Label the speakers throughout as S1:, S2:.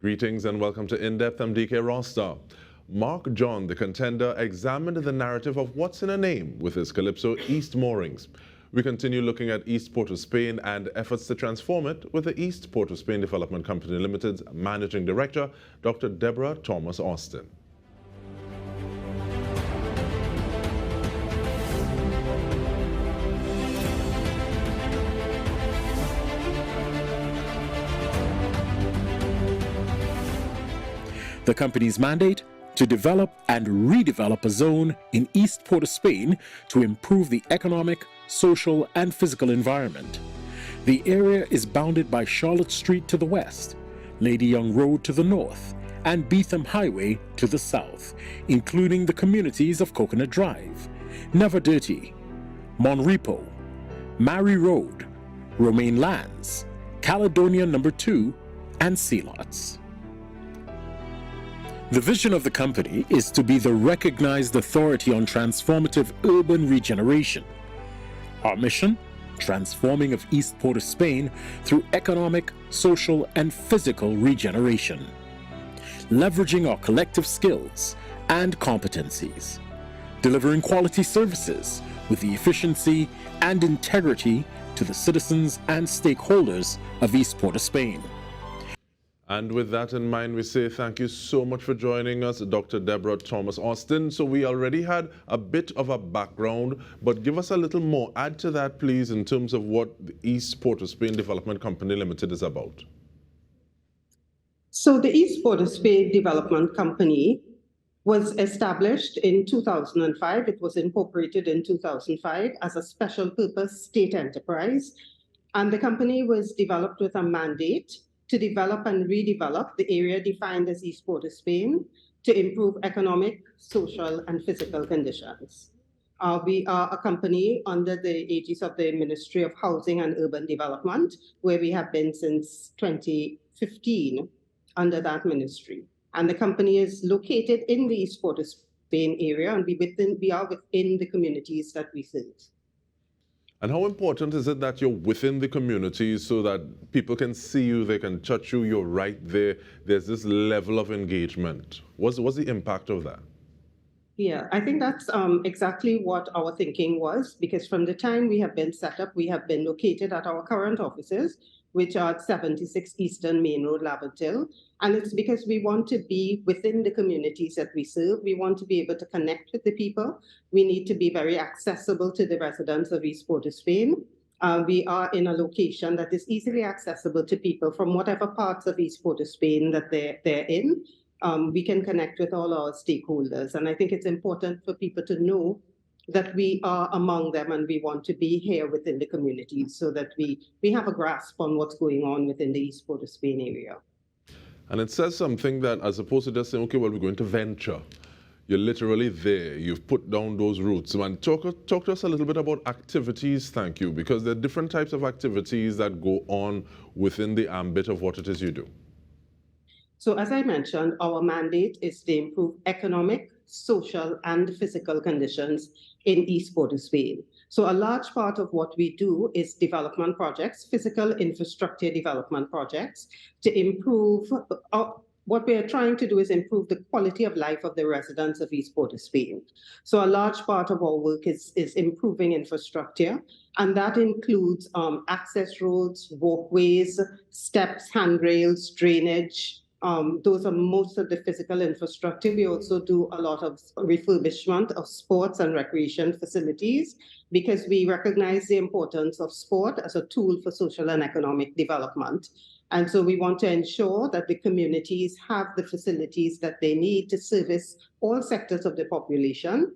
S1: Greetings and welcome to In-Depth. I'm Dike Rostant. Mark John the Contender examined the narrative of what's in a name with his calypso East Moorings. We continue looking at East Port of Spain and efforts to transform it with the East Port of Spain Development Company Limited's Managing Director, Dr. Deborah Thomas Austin.
S2: The company's mandate: to develop and redevelop a zone in East Port of Spain to improve the economic, social, and physical environment. The area is bounded by Charlotte Street to the west, Lady Young Road to the north, and Beetham Highway to the south, including the communities of Coconut Drive, Never Dirty, Monrepo, Mary Road, Romaine Lands, Caledonia No. 2, and Sealots. The vision of the company is to be the recognized authority on transformative urban regeneration. Our mission: transforming of East Port of Spain through economic, social, and physical regeneration, leveraging our collective skills and competencies, delivering quality services with the efficiency and integrity to the citizens and stakeholders of East Port of Spain.
S1: And with that in mind, we say thank you so much for joining us, Dr. Deborah Thomas Austin. So we already had a bit of a background, but give us a little more. Add to that, please, in terms of what the East Port of Spain Development Company Limited is about.
S3: So the East Port of Spain Development Company was established in 2005. It was incorporated in 2005 as a special purpose state enterprise. And the company was developed with a mandate to develop and redevelop the area defined as East Port of Spain to improve economic, social, and physical conditions. We are a company under the aegis of the Ministry of Housing and Urban Development, where we have been since 2015 under that ministry. And the company is located in the East Port of Spain area, and we are within the communities that we serve.
S1: And how important is it that you're within the community so that people can see you, they can touch you, you're right there, there's this level of engagement? What's the impact of that?
S3: Yeah, I think that's exactly what our thinking was, because from the time we have been set up, we have been located at our current offices, which are at 76 Eastern Main Road, Laventille. And it's because we want to be within the communities that we serve. We want to be able to connect with the people. We need to be very accessible to the residents of East Port of Spain. We are in a location that is easily accessible to people from whatever parts of East Port of Spain that they're in. We can connect with all our stakeholders. And I think it's important for people to know that we are among them and we want to be here within the communities so that we have a grasp on what's going on within the East Port of Spain area.
S1: And it says something that, as opposed to just saying, okay, well, we're going to venture, you're literally there. You've put down those roots. And talk to us a little bit about activities, thank you, because there are different types of activities that go on within the ambit of what it is you do.
S3: So as I mentioned, our mandate is to improve economic, social, and physical conditions in East Port of Spain. So a large part of what we do is development projects, physical infrastructure development projects to improve. What we are trying to do is improve the quality of life of the residents of East Port of Spain. So a large part of our work is improving infrastructure, and that includes access roads, walkways, steps, handrails, drainage. Those are most of the physical infrastructure. We also do a lot of refurbishment of sports and recreation facilities because we recognize the importance of sport as a tool for social and economic development. And so we want to ensure that the communities have the facilities that they need to service all sectors of the population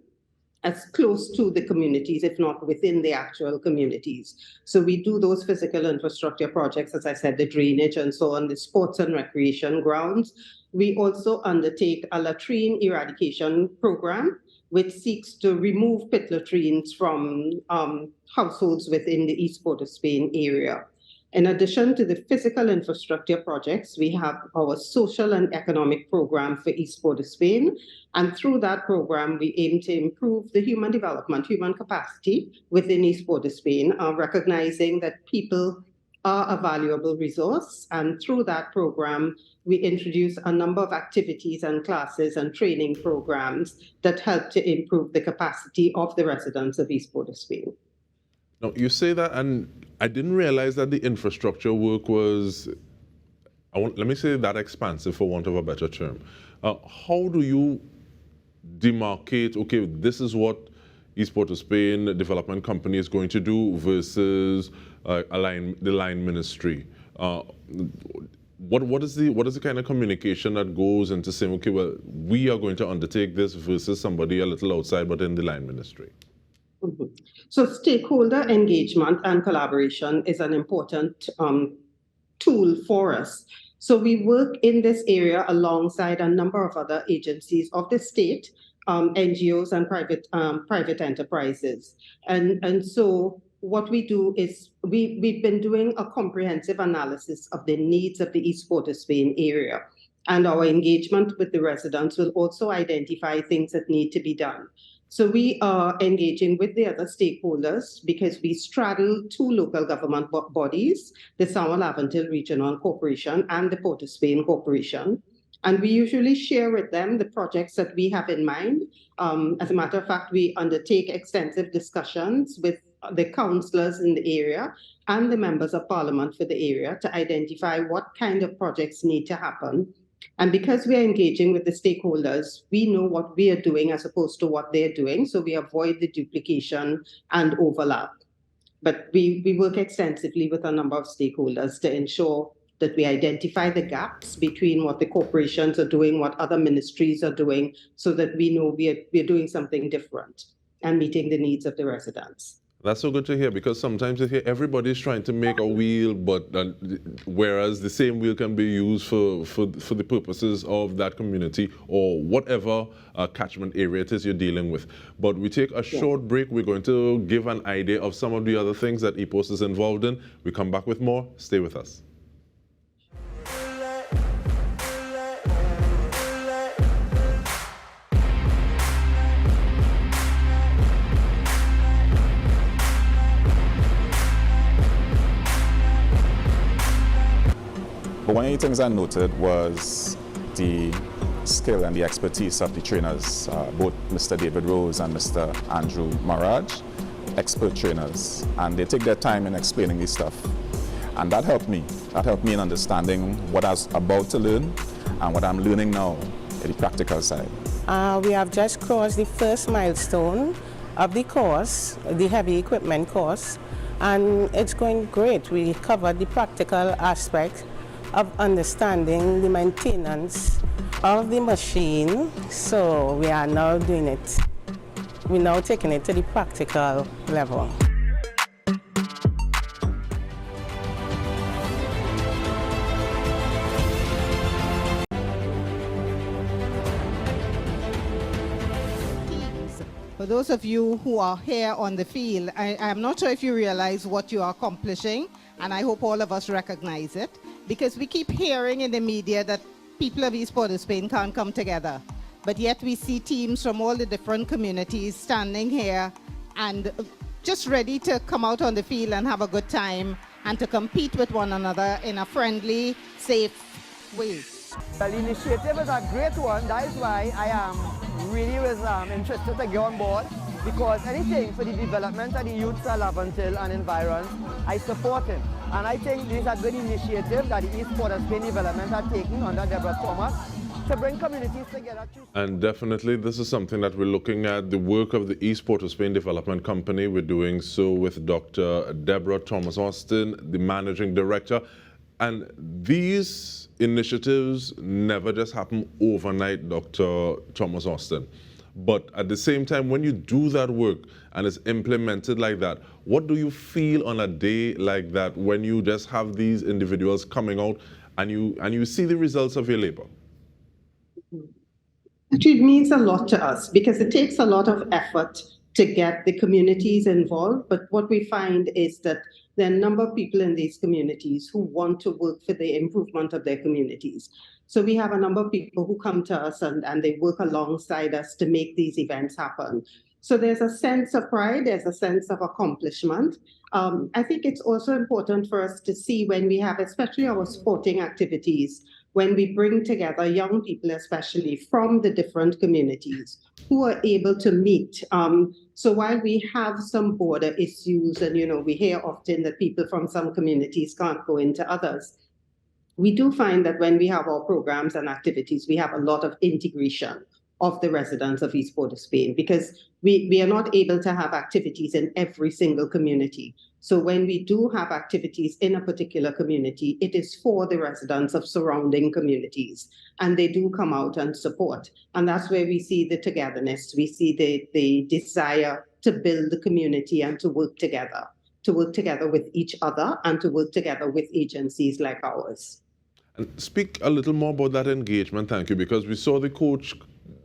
S3: as close to the communities, if not within the actual communities. So we do those physical infrastructure projects, as I said, the drainage and so on, the sports and recreation grounds. We also undertake a latrine eradication program, which seeks to remove pit latrines from households within the East Port of Spain area. In addition to the physical infrastructure projects, we have our social and economic program for East Port of Spain. And through that program, we aim to improve the human development, human capacity within East Port of Spain, recognizing that people are a valuable resource. And through that program, we introduce a number of activities and classes and training programs that help to improve the capacity of the residents of East Port of Spain.
S1: Now, you say that, and I didn't realize that the infrastructure work was, let me say that expansive for want of a better term. How do you demarcate, okay, this is what East Port of Spain Development Company is going to do versus the line ministry? What is the kind of communication that goes into saying, okay, well, we are going to undertake this versus somebody a little outside but in the line ministry?
S3: Mm-hmm. So stakeholder engagement and collaboration is an important tool for us. So we work in this area alongside a number of other agencies of the state, NGOs and private enterprises. And so what we do is we've been doing a comprehensive analysis of the needs of the East Port of Spain area. And our engagement with the residents will also identify things that need to be done. So we are engaging with the other stakeholders because we straddle two local government bodies, the Samuel-Avontil Regional Corporation and the Port of Spain Corporation. And we usually share with them the projects that we have in mind. As a matter of fact, we undertake extensive discussions with the councillors in the area and the members of parliament for the area to identify what kind of projects need to happen. And because we are engaging with the stakeholders, we know what we are doing as opposed to what they're doing, so we avoid the duplication and overlap. But we work extensively with a number of stakeholders to ensure that we identify the gaps between what the corporations are doing, what other ministries are doing, so that we know we're doing something different and meeting the needs of the residents.
S1: That's so good to hear, because sometimes you hear everybody's trying to make a wheel, but whereas the same wheel can be used for the purposes of that community or whatever catchment area it is you're dealing with. But we take a short break. We're going to give an idea of some of the other things that EPOS is involved in. We come back with more. Stay with us.
S4: But one of the things I noted was the skill and the expertise of the trainers, both Mr. David Rose and Mr. Andrew Maraj, expert trainers, and they take their time in explaining this stuff. And that helped me. That helped me in understanding what I was about to learn and what I'm learning now at the practical side.
S5: We have just crossed the first milestone of the course, the heavy equipment course, and it's going great. We covered the practical aspect of understanding the maintenance of the machine, so we are now doing it. We're now taking it to the practical level.
S6: For those of you who are here on the field, I'm not sure if you realize what you are accomplishing, and I hope all of us recognize it, because we keep hearing in the media that people of East Port of Spain can't come together. But yet we see teams from all the different communities standing here and just ready to come out on the field and have a good time and to compete with one another in a friendly, safe way.
S7: Well, the initiative is a great one. That is why I am really interested to get on board, because anything for the development of the youth of Avontil and environs, I support it. And I think this is a good initiative that the East Port of Spain Development are taking under Deborah Thomas to bring communities together.
S1: And definitely this is something that we're looking at, the work of the East Port of Spain Development Company. We're doing so with Dr. Deborah Thomas Austin, the Managing Director. And these initiatives never just happen overnight, Dr. Thomas Austin. But at the same time, when you do that work and it's implemented like that, what do you feel on a day like that when you just have these individuals coming out and you see the results of your labor?
S3: It means a lot to us because it takes a lot of effort to get the communities involved. But what we find is that there are a number of people in these communities who want to work for the improvement of their communities. So we have a number of people who come to us and they work alongside us to make these events happen. So there's a sense of pride, there's a sense of accomplishment. I think it's also important for us to see when we have, especially our sporting activities, when we bring together young people, especially from the different communities, who are able to meet. So while we have some border issues, and we hear often that people from some communities can't go into others, we do find that when we have our programs and activities, we have a lot of integration of the residents of East Port of Spain, because we are not able to have activities in every single community. So when we do have activities in a particular community, it is for the residents of surrounding communities, and they do come out and support. And that's where we see the togetherness. We see the desire to build the community and to work together with each other and to work together with agencies like ours.
S1: And speak a little more about that engagement, thank you, because we saw the coach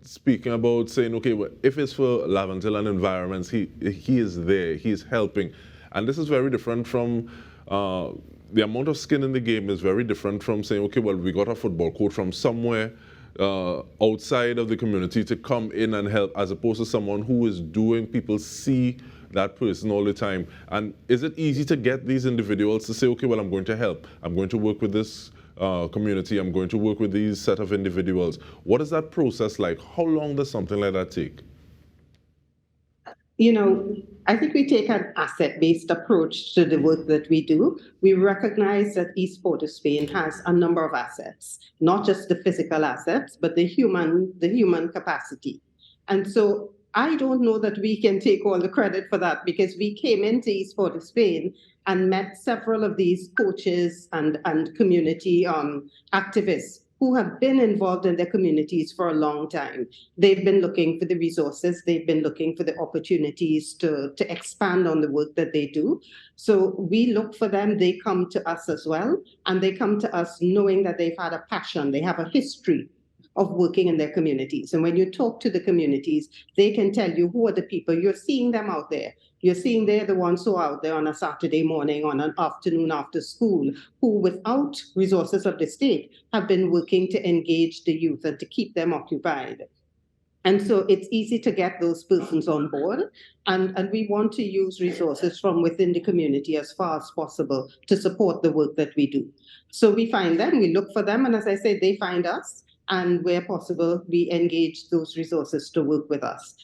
S1: speaking about saying, okay, well, if it's for Laventille and environments, he is there, he's helping. And this is very different from, the amount of skin in the game is very different from saying, okay, well, we got a football coach from somewhere outside of the community to come in and help, as opposed to someone who is doing, people see that person all the time. And is it easy to get these individuals to say, okay, well, I'm going to help, I'm going to work with this community, I'm going to work with these set of individuals? What is that process like? How long does something like that take?
S3: I think we take an asset-based approach to the work that we do. We recognize that East Port of Spain has a number of assets, not just the physical assets, but the human capacity. And so I don't know that we can take all the credit for that, because we came into East Port of Spain and met several of these coaches and community activists who have been involved in their communities for a long time. They've been looking for the resources, they've been looking for the opportunities to expand on the work that they do. So we look for them, they come to us as well, and they come to us knowing that they've had a passion, they have a history of working in their communities. And when you talk to the communities, they can tell you who are the people. You're seeing them out there. You're seeing they're the ones who are out there on a Saturday morning, on an afternoon after school, who without resources of the state have been working to engage the youth and to keep them occupied. And so it's easy to get those persons on board. And we want to use resources from within the community as far as possible to support the work that we do. So we find them, we look for them, and as I said, they find us. And where possible, we engage those resources to work with us.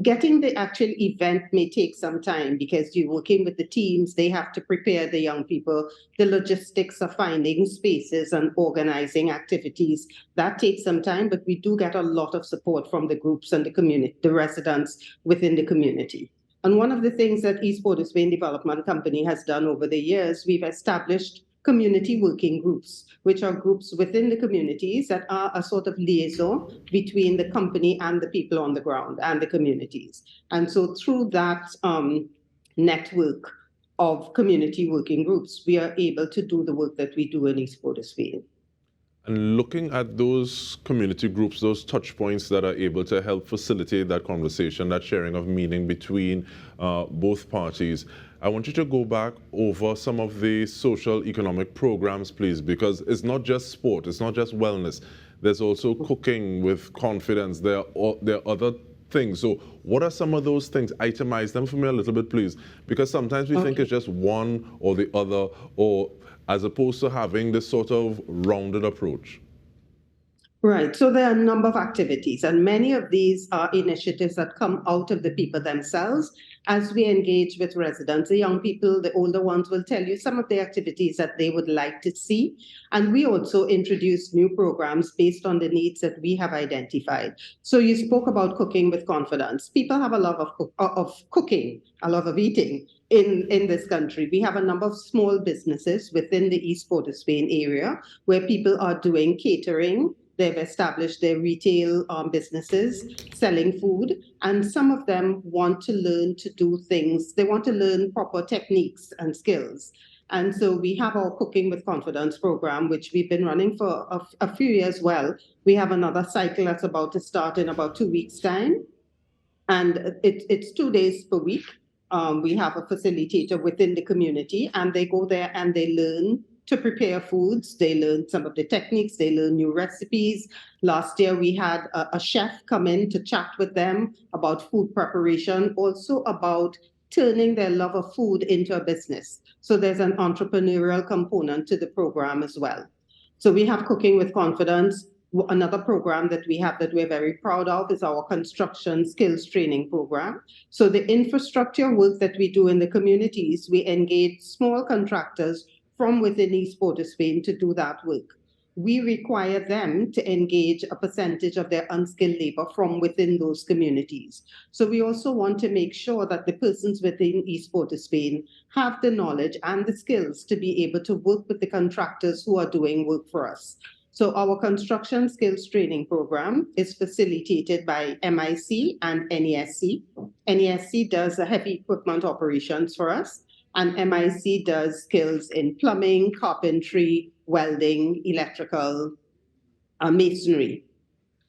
S3: Getting the actual event may take some time, because you're working with the teams, they have to prepare the young people, the logistics of finding spaces and organizing activities. That takes some time, but we do get a lot of support from the groups and the community, the residents within the community. And one of the things that East Port of Spain Development Company has done over the years, we've established community working groups, which are groups within the communities that are a sort of liaison between the company and the people on the ground and the communities. And so through that network of community working groups, we are able to do the work that we do in East Port of Spain.
S1: And looking at those community groups, those touch points that are able to help facilitate that conversation, that sharing of meaning between both parties, I want you to go back over some of the social economic programs, please, because it's not just sport, it's not just wellness. There's also cooking with confidence. There are other things. So what are some of those things? Itemize them for me a little bit, please, because sometimes we think it's just one or the other, or as opposed to having this sort of rounded approach.
S3: Right. So there are a number of activities, and many of these are initiatives that come out of the people themselves. As we engage with residents, the young people, the older ones will tell you some of the activities that they would like to see. And we also introduce new programs based on the needs that we have identified. So you spoke about cooking with confidence. People have a love of cooking, a love of eating in this country. We have a number of small businesses within the East Port of Spain area where people are doing catering. They've established their retail businesses selling food, and some of them want to learn to do things. They want to learn proper techniques and skills. And so we have our Cooking with Confidence program, which we've been running for a few years well. We have another cycle that's about to start in about 2 weeks' time. And it's 2 days per week. We have a facilitator within the community, and they go there and they learn to prepare foods. They learn some of the techniques, they learn new recipes. Last year, we had a chef come in to chat with them about food preparation, also about turning their love of food into a business. So there's an entrepreneurial component to the program as well. So we have Cooking with Confidence. Another program that we have that we're very proud of is our construction skills training program. So the infrastructure work that we do in the communities, we engage small contractors from within East Port of Spain to do that work. We require them to engage a percentage of their unskilled labor from within those communities. So we also want to make sure that the persons within East Port of Spain have the knowledge and the skills to be able to work with the contractors who are doing work for us. So our construction skills training program is facilitated by MIC and NESC. NESC does the heavy equipment operations for us, and MIC does skills in plumbing, carpentry, welding, electrical, masonry.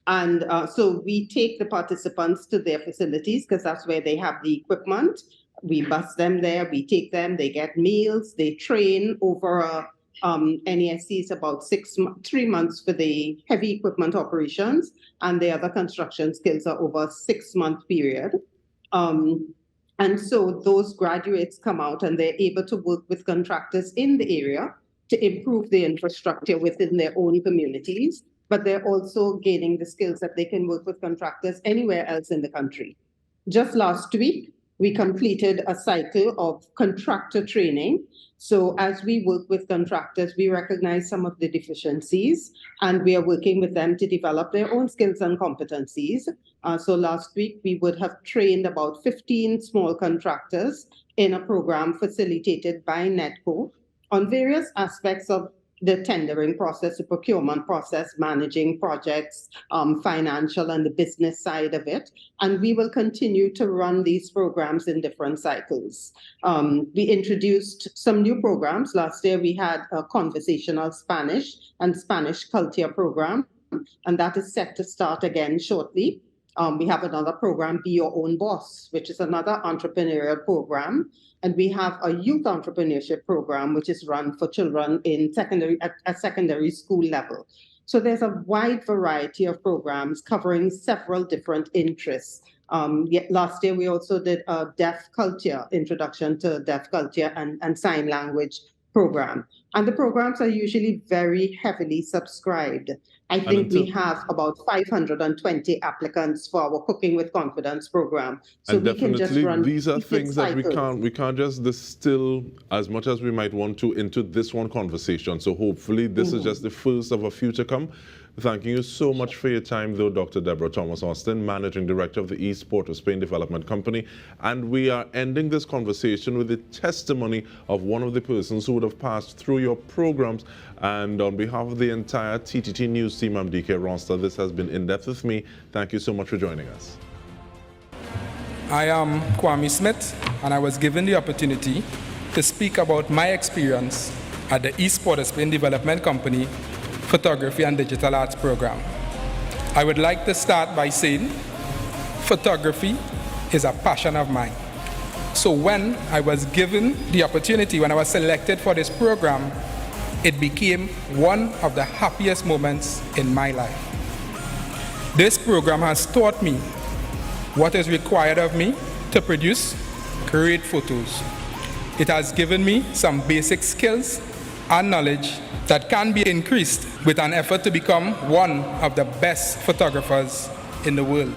S3: And so we take the participants to their facilities because that's where they have the equipment. We bus them there, we take them, they get meals, they train over NESC is about 3 months for the heavy equipment operations, and the other construction skills are over a 6-month period. And so those graduates come out and they're able to work with contractors in the area to improve the infrastructure within their own communities, but they're also gaining the skills that they can work with contractors anywhere else in the country. Just last week, we completed a cycle of contractor training. So as we work with contractors, we recognize some of the deficiencies, and we are working with them to develop their own skills and competencies. So last week, we would have trained about 15 small contractors in a program facilitated by NETCO on various aspects of the tendering process, the procurement process, managing projects, financial and the business side of it. And we will continue to run these programs in different cycles. We introduced some new programs. Last year, we had a conversational Spanish and Spanish culture program, and that is set to start again shortly. We have another program, Be Your Own Boss, which is another entrepreneurial program. And we have a youth entrepreneurship program, which is run for children in secondary school level. So there's a wide variety of programs covering several different interests. Last year, we also did a deaf culture, introduction to deaf culture and sign language program. And the programs are usually very heavily subscribed. I think we have about 520 applicants for our Cooking with Confidence program. So
S1: and
S3: we can just run
S1: these are things that
S3: cycles.
S1: we can't just distill as much as we might want to into this one conversation. So hopefully this is just the first of a few to come. Thanking you so much for your time, though, Dr. Deborah Thomas Austin, Managing Director of the East Port of Spain Development Company. And we are ending this conversation with the testimony of one of the persons who would have passed through your programs. And on behalf of the entire TTT News team, I'm Dike Rostant. This has been In Depth with me. Thank you so much for joining us.
S8: I am Kwame Smith, and I was given the opportunity to speak about my experience at the East Port of Spain Development Company Photography and Digital Arts program. I would like to start by saying photography is a passion of mine. So when I was given the opportunity, when I was selected for this program, it became one of the happiest moments in my life. This program has taught me what is required of me to produce great photos. It has given me some basic skills and knowledge that can be increased with an effort to become one of the best photographers in the world.